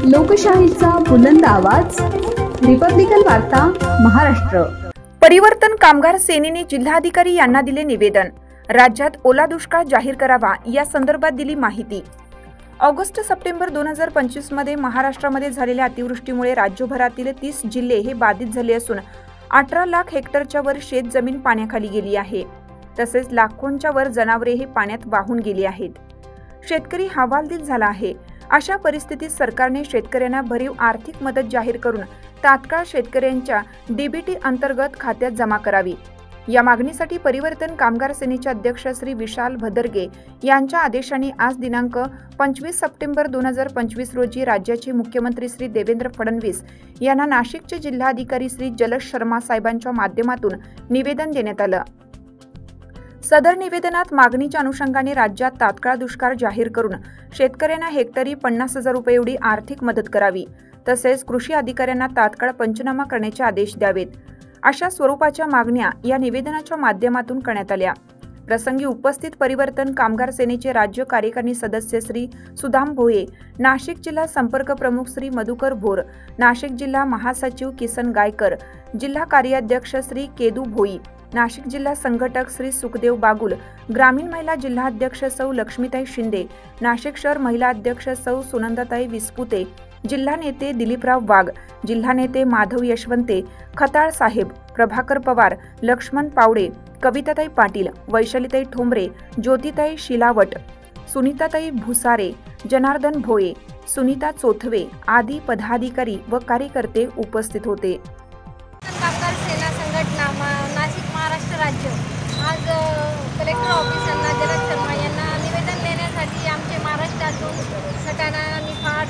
लोकशाहीचा बुलंद आवाज, रिपब्लिकन वार्ता महाराष्ट्र। परिवर्तन कामगार सेनेने जिल्हाधिकारी यांना दिले निवेदन। राज्यात ओला दुष्काळ जाहीर करावा या संदर्भात दिली माहिती। ऑगस्ट सप्टेंबर 2025 मध्ये महाराष्ट्रामध्ये झालेल्या अतिवृष्टीमुळे राज्यभरातील 30 जिल्हे हे बाधित झाले असून 18 लाख हेक्टरच्या वर शेत जमीन पाण्याखाली गेली आहे। तसेच लाखोंच्या वर जनावरे हे पाण्यात वाहून गेली आहेत। शेतकरी हवालदिल झाला आहे। अशा परिस्थितीत सरकारने शेतकऱ्यांना भरीव आर्थिक मदत जाहीर करून तात्काळ शेतकऱ्यांच्या डीबीटी अंतर्गत खात्यात जमा करावी। या मागणीसाठी परिवर्तन कामगार सेनेचे अध्यक्ष श्री विशाल भदरगे यांच्या आदेशाने आज दिनांक 25 सप्टेंबर 2025 रोजी राज्याचे मुख्यमंत्री श्री देवेंद्र फडणवीस यांना नाशिकचे जिल्हाधिकारी श्री जलश शर्मा साहेबांच्या माध्यमातून निवेदन देण्यात आलं। सदर निवेदनात मागणीच्या अनुषंगाने राज्यात तात्काळ दुष्काळ जाहीर करून शेतकऱ्यांना हेक्टरी 50,000 रुपये एवढी आर्थिक मदत करावी। तसेच कृषी अधिकाऱ्यांना तात्काळ पंचनामा करण्याचे आदेश द्यावेत। अशा स्वरूपाच्या मागण्या या निवेदनाच्या माध्यमातून करण्यात आल्या। प्रसंगी उपस्थित परिवर्तन कामगार सेनेचे राज्य कार्यकारिणी सदस्य श्री सुदाम भोये, नाशिक जिल्हा संपर्क प्रमुख श्री मधुकर भोर, नाशिक जिल्हा महासचिव किसन गायकर, जिल्हा कार्याध्यक्ष श्री केदू भोई, नाशिक जिल्हा संघटक श्री सुखदेव बागुल, ग्रामीण महिला जिल्हा अध्यक्ष सौ लक्ष्मीताई शिंदे, नाशिक शहर महिला अध्यक्ष सौ सुनंदाताई विस्पुते, जिल्हा नेते दिलीपराव वाघ, जिल्हा नेते माधव यशवंते, खताळ साहेब, प्रभाकर पवार, लक्ष्मण पावडे, कविताताई पाटील, वैशालीताई ठोंबरे, ज्योतिताई शिलावट, सुनीताताई भुसारे, जनार्दन भोये, सुनीता चोथवे आदी पदाधिकारी व कार्यकर्ते उपस्थित होते। कामगार सेना संघटना नाशिक महाराष्ट्र राज्य आज कलेक्टर ऑफिसांना जलश शर्मा यांना निवेदन देण्यासाठी आमचे महाराष्ट्रातून सटाणा, निफाड,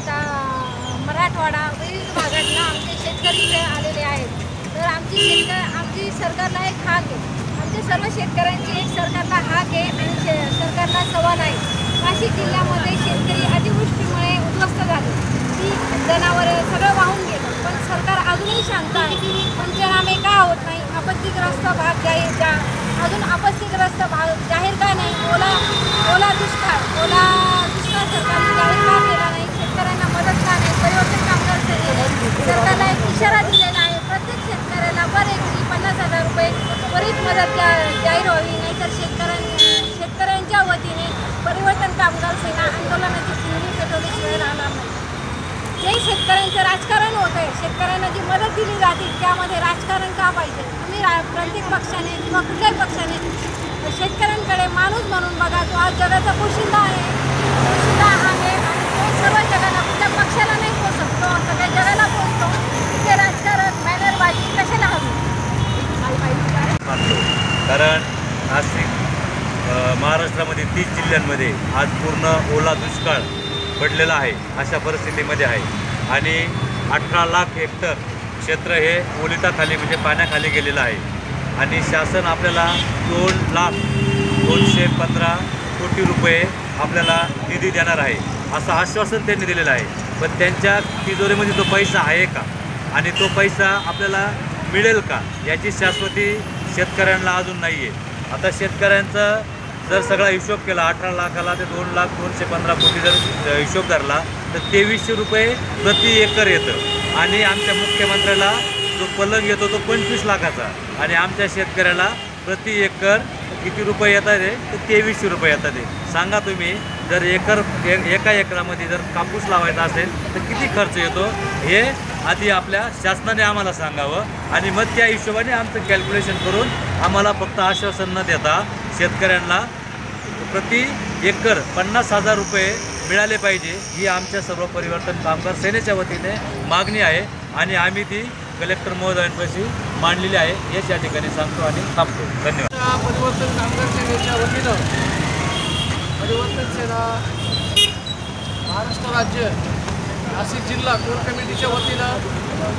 मराठवाडा विविध भागातून आमचे शेतकरी इथे आलेले आहेत। तर आमची सरकारला एक हाक आहे, आमच्या सर्व शेतकऱ्यांची एक सरकारला हाक आहे आणि सरकारला सवाल आहे। नाशिक जिल्ह्यामध्ये शेतकरी अतिवृष्टीमुळे उद्ध्वस्त झाले, ती जनावरे सगळं वाहून गेलं, पण सरकार अजूनही शांत आहे। पंचनामे का होत नाही? आपत्तीग्रस्त भाग अजून आपत्तीग्रस्त भाग जाहीर का नाही? ओला दुष्काळ सरकारने जाहीर का केला नाही? शेतकऱ्यांना मदत का नाही? परिवर्तन कामगार सेनेने सरकारला एक इशारा दिलेला आहे, प्रत्येक शेतकऱ्याला पर एकरी 50,000 रुपये त्वरित मदत जाहीर व्हावी, नाहीतर शेतकऱ्यांच्या वतीने परिवर्तन कामगार सेना आंदोलनाची चिमणी पेटवल्याशिवाय राहणार नाही। जे शेतकऱ्यांचं राजकारण होत आहे, शेतकऱ्यांना जी मदत दिली जाते त्यामध्ये राजकारण का पाहिजे? तुम्ही प्रत्येक पक्षाने किंवा कुठल्याही पक्षाने शेतकऱ्यांकडे माणूस म्हणून बघा। तो आज जगाचा पोशिंदा आहे आणि तो सर्व जगाला, कुठल्या पक्षाला नाही पोचत, तो सगळ्या जगाला पोचतो। तिथे राजकारण बॅनरबाजी कशाला हवी? कारण नाशिक महाराष्ट्रामध्ये 30 जिल्ह्यांमध्ये आज पूर्ण ओला दुष्काळ पडलेला आहे, अशा परिस्थितीमध्ये आहे आणि 18 लाख हेक्टर क्षेत्र हे ओलिताखाली म्हणजे पाण्याखाली गेलेलं आहे आणि शासन आपल्याला 2,215 कोटी रुपये आपल्याला निधी देणार आहे असं आश्वासन त्यांनी दिलेलं आहे। पण त्यांच्या तिजोरीमध्ये तो पैसा आहे का आणि तो पैसा आपल्याला मिळेल का याची शाश्वती शेतकऱ्यांना अजून नाही आहे। आता शेतकऱ्यांचा जर सगळा हिशोब केला 18 लाखाला ते 2,215 कोटी जर हिशोब धरला तर 2300 रुपये प्रति एकर येतं आणि आमच्या मुख्यमंत्र्याला जो पलंग येतो तो 25 लाखाचा आणि आमच्या शेतकऱ्याला प्रति एकर किती रुपये येतात आहे तर 2300 रुपये येतात आहे। सांगा तुम्ही जर एका एकरामध्ये जर कापूस लावायचा असेल तर किती खर्च येतो हे आधी आपल्या शासनाने आम्हाला सांगावं आणि मग त्या हिशोबाने आमचं कॅल्क्युलेशन करून आम्हाला फक्त आश्वासन न देता शेतकऱ्यांना प्रति एकर 50,000 रुपये मिळाले पाहिजे ही आमच्या सर्व परिवर्तन कामगार सेनेच्या वतीने मागणी आहे आणि आम्ही ती कलेक्टर महोदयांपाशी मांडलेली आहे हेच या ठिकाणी सांगतो आणि थांबतो। धन्यवाद। परिवर्तन कामगार सेनेच्या वतीनं परिवर्तन सेना महाराष्ट्र राज्य नाशिक जिल्हा कोर कमिटीच्या वतीनं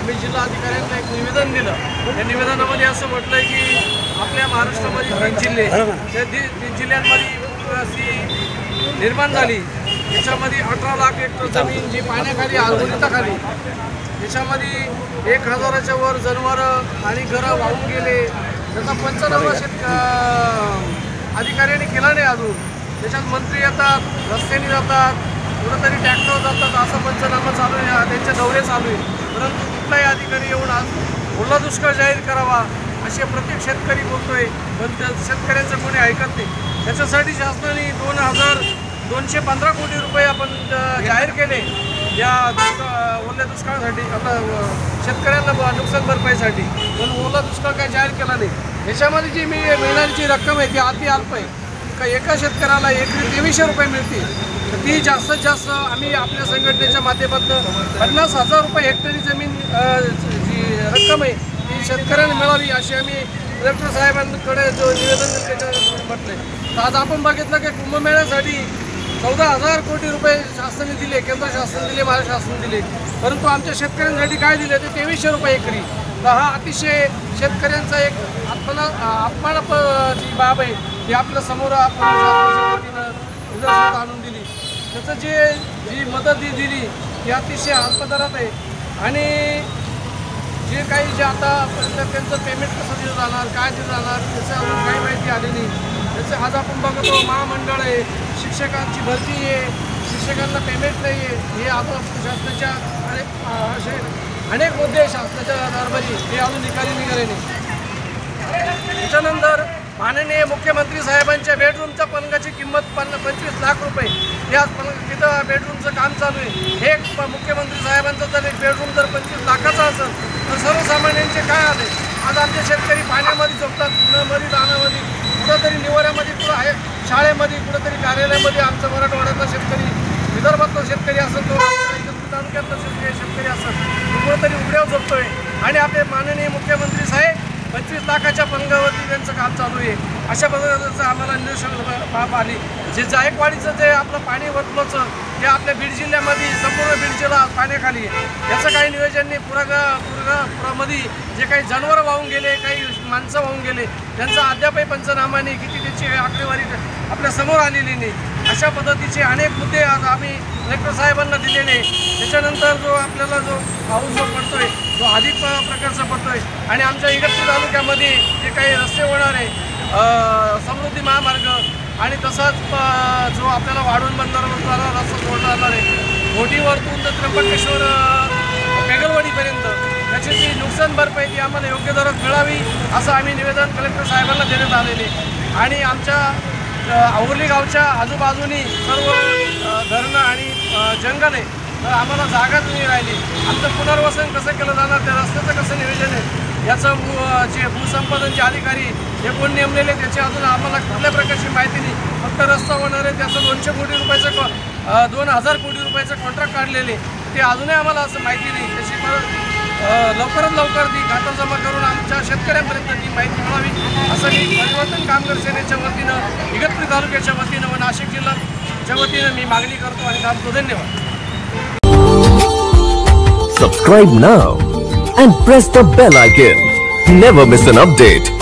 मी जिल्हाधिकाऱ्यांना एक निवेदन दिलं। या निवेदनामध्ये असं म्हटलं आहे की आपल्या महाराष्ट्रामध्ये 3 जिल्हे, त्या 3 जिल्ह्यांमध्ये अशी निर्माण झाली, त्याच्यामध्ये 18 लाख हेक्टर जमीन जी पाण्याखाली ओलिताखाली, त्याच्यामध्ये 1,000च्या वर जनावरं आणि घरं वाहून गेले। त्याचा पंचनामा अधिकाऱ्यांनी केला नाही अजून। त्याच्यात मंत्री येतात, रस्त्याने जातात, कुठेतरी ट्रॅक्टर जातात, असं पंचनामा चालू आहे। त्यांचे दौरे चालू आहे, परंतु कुठलाही अधिकारी येऊन आज ओला दुष्काळ जाहीर करावा असे प्रत्येक शेतकरी बोलतोय, पण त्या शेतकऱ्यांचं कोणी ऐकत नाही. त्याच्यासाठी शासनाने 2,215 कोटी रुपये आपण जाहीर केले या ओल्या दुष्काळासाठी, आपल्या शेतकऱ्यांना नुकसान भरपाईसाठी. पण ओला दुष्काळ काय जाहीर केला नाही. याच्यामध्ये जी मिळणारी जी रक्कम आहे ती अति अल्प आहे. एका शेतकऱ्याला एकरी 2300 रुपये मिळतील. तर ती जास्तीत जास्त आम्ही आपल्या संघटनेच्या माध्यमातून 50,000 रुपये हेक्टरी जमीन जी रक्कम आहे ती शेतकऱ्यांना मिळावी अशी आम्ही कलेक्टर साहेबांकडे जो निवेदन त्याच्यावर म्हटलं आहे. तर आज आपण बघितलं की कुंभमेळ्यासाठी 14,000 कोटी रुपये शासनाने दिले, केंद्र शासन दिले, महाराष्ट्र शासन दिले, परंतु आमच्या शेतकऱ्यांसाठी काय दिले ते 2300 रुपये एकरी. तर हा अतिशय शेतकऱ्यांचा एक अपमानाची बाब आहे ही आपल्या समोर निदर्शनात आणून दिली. त्याचं जी मदत दिली ती अतिशय अल्प दरात आहे आणि जे काही जे आता त्यांचं पेमेंट कसं दिलं जाणार, काय दिलं जाणार त्याचं अजून काही माहिती आली नाही. त्याचे आज आपण बघतो महामंडळ आहे, शिक्षकांची भरती आहे, शिक्षकांना पेमेंट नाही आहे, हे आता शासनाच्या अनेक मुद्दे शासनाच्या दरबारी हे अजून निकाली निघाले नाही. त्याच्यानंतर माननीय मुख्यमंत्री साहेबांच्या बेडरूमच्या पलंगाची किंमत 25 लाख रुपये. याच तिथं बेडरूमचं काम चालू आहे. हे मुख्यमंत्री साहेबांचं जर एक बेडरूम जर 25 लाखाचा असेल तर सर्वसामान्यांचे काय आले. आज आमचे शेतकरी पाण्यामध्ये झोपतात, उन्हामध्ये दानामध्ये, कुठंतरी निवाऱ्यामध्ये, कुठं आहे शाळेमध्ये, कुठंतरी कार्यालयामध्ये. आमचा मराठवाड्यातला शेतकरी, विदर्भातला शेतकरी असेल, तो तालुक्यातला शेतकरी असेल, तो कुठंतरी उघड्यावर झोपतोय. आणि आपले माननीय मुख्यमंत्री साहेब 25 लाखाच्या पलंगावरती त्यांचं काम चालू आहे. अशा पद्धतीचं आम्हाला निदर्शन बाब आली. जे जायकवाडीचं जे आपलं पाणी वतलोचं ते आपल्या बीड जिल्ह्यामध्ये संपूर्ण बीड जिल्हा पाण्याखाली आहे. याचं काही नियोजन नाही. पुरामध्ये जे काही जनावरं वाहून गेले, काही माणसं वाहून गेले, त्यांचा अद्यापही पंचनामा नाही, किती त्याची आकडेवारी आपल्या समोर आलेली नाही. अशा पद्धतीचे अनेक मुद्दे आज आम्ही कलेक्टर साहेबांना दिलेले. त्याच्यानंतर जो आपल्याला जो पाऊस जो पडतोय तो अधिक प्रकारचा पडतोय आणि आमच्या इगतपुर तालुक्यामध्ये जे काही रस्ते होणार आहे, समृद्धी महामार्ग आणि तसाच जो आपल्याला वाढून बंदराला रस्ता जोडला जाणार आहे घोटीवरतून तर त्र्यंबकेश्वर पेगलवाडीपर्यंत, त्याची जी नुकसान भरपाई ती आम्हाला योग्य दरात मिळावी असं आम्ही निवेदन कलेक्टर साहेबांना देण्यात आलेले. आणि आमच्या औरली गावच्या आजूबाजूनी सर्व धरणं आणि जंगल आहे, तर आम्हाला जागाच नाही राहिली. आमचं पुनर्वसन कसं केलं जाणार, त्या रस्त्याचं कसं नियोजन आहे, याचं जे भूसंपादनचे अधिकारी हे कोण नेमलेले त्याची अजून आम्हाला कुठल्या प्रकारची माहिती नाही. फक्त रस्ता होणार आहे त्याचं 200 कोटी रुपयाचं 2,000 कोटी रुपयाचं कॉन्ट्रॅक्ट काढलेले ते अजूनही आम्हाला असं माहिती नाही. त्याची लवकरात लवकर ती खातरजमा करून आमच्या शेतकऱ्यांपर्यंत ती माहिती मिळावी असं मी परिवर्तन कामगार सेनेच्या वतीनं, इगतपुरी तालुक्याच्या वतीनं व नाशिक जिल्ह्याच्या वतीनं मी मागणी करतो आणि थांबतो. धन्यवाद. Subscribe now and press the bell icon. Never miss an update.